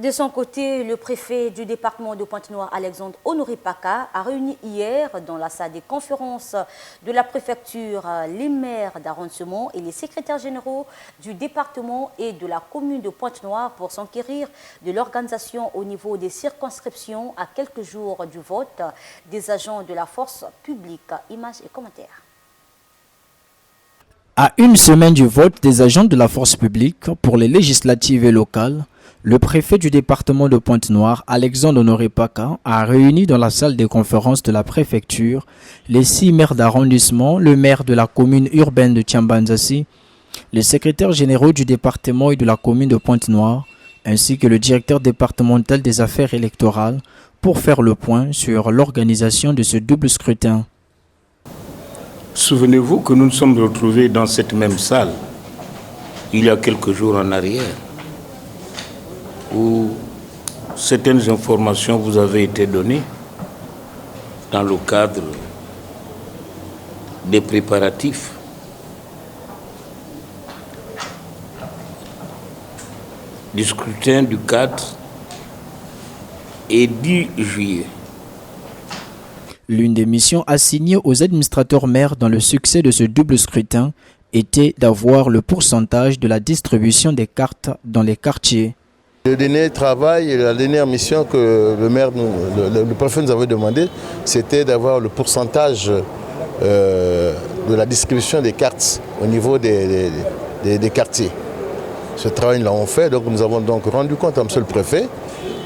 De son côté, le préfet du département de Pointe-Noire, Alexandre Honoré Paka, a réuni hier dans la salle des conférences de la préfecture les maires d'arrondissement et les secrétaires généraux du département et de la commune de Pointe-Noire pour s'enquérir de l'organisation au niveau des circonscriptions à quelques jours du vote des agents de la force publique. Images et commentaires. À une semaine du vote des agents de la force publique pour les législatives et locales, le préfet du département de Pointe-Noire, Alexandre Honoré Paka, a réuni dans la salle des conférences de la préfecture les 6 maires d'arrondissement, le maire de la commune urbaine de Tiambanzassi, les secrétaires généraux du département et de la commune de Pointe-Noire, ainsi que le directeur départemental des affaires électorales pour faire le point sur l'organisation de ce double scrutin. Souvenez-vous que nous nous sommes retrouvés dans cette même salle il y a quelques jours en arrière, où certaines informations vous avaient été données dans le cadre des préparatifs du scrutin du 4 et 10 juillet. L'une des missions assignées aux administrateurs maires dans le succès de ce double scrutin était d'avoir le pourcentage de la distribution des cartes dans les quartiers. Le dernier travail et la dernière mission que le préfet nous avait demandé, c'était d'avoir le pourcentage de la distribution des cartes au niveau des quartiers. Ce travail, nous l'avons fait, donc nous avons donc rendu compte à monsieur le préfet.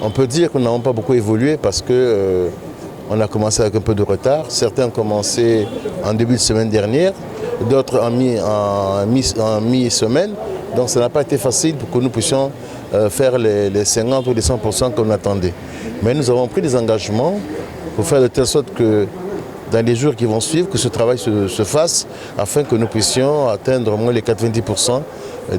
On peut dire que nous n'avons pas beaucoup évolué parce que on a commencé avec un peu de retard. Certains ont commencé en début de semaine dernière, d'autres en mi-semaine. Donc ça n'a pas été facile pour que nous puissions faire les 50 ou les 100% qu'on attendait. Mais nous avons pris des engagements pour faire de telle sorte que dans les jours qui vont suivre, que ce travail se fasse afin que nous puissions atteindre au moins les 90%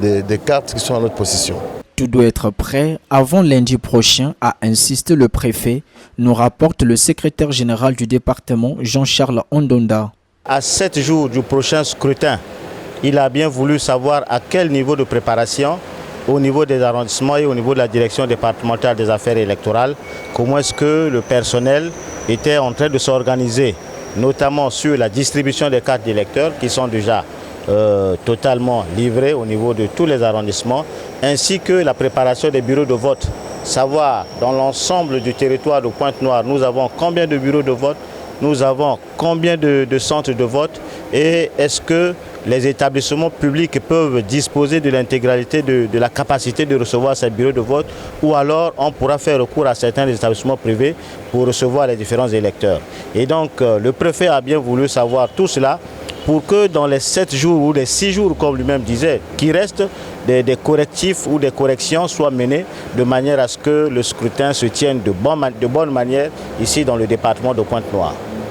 des cartes qui sont à notre possession. Tout doit être prêt avant lundi prochain, a insisté le préfet, nous rapporte le secrétaire général du département, Jean-Charles Ondonda. À 7 jours du prochain scrutin, il a bien voulu savoir à quel niveau de préparation, au niveau des arrondissements et au niveau de la direction départementale des affaires électorales, comment est-ce que le personnel était en train de s'organiser, notamment sur la distribution des cartes d'électeurs qui sont déjà totalement livrées au niveau de tous les arrondissements, ainsi que la préparation des bureaux de vote. Savoir dans l'ensemble du territoire de Pointe-Noire, nous avons combien de bureaux de vote, nous avons combien de centres de vote et est-ce que les établissements publics peuvent disposer de l'intégralité de la capacité de recevoir ces bureaux de vote ou alors on pourra faire recours à certains établissements privés pour recevoir les différents électeurs. Et donc le préfet a bien voulu savoir tout cela pour que dans les 7 jours ou les 6 jours, comme lui-même disait, qu'il reste des correctifs ou des corrections soient menées de manière à ce que le scrutin se tienne de bonne manière ici dans le département de Pointe-Noire.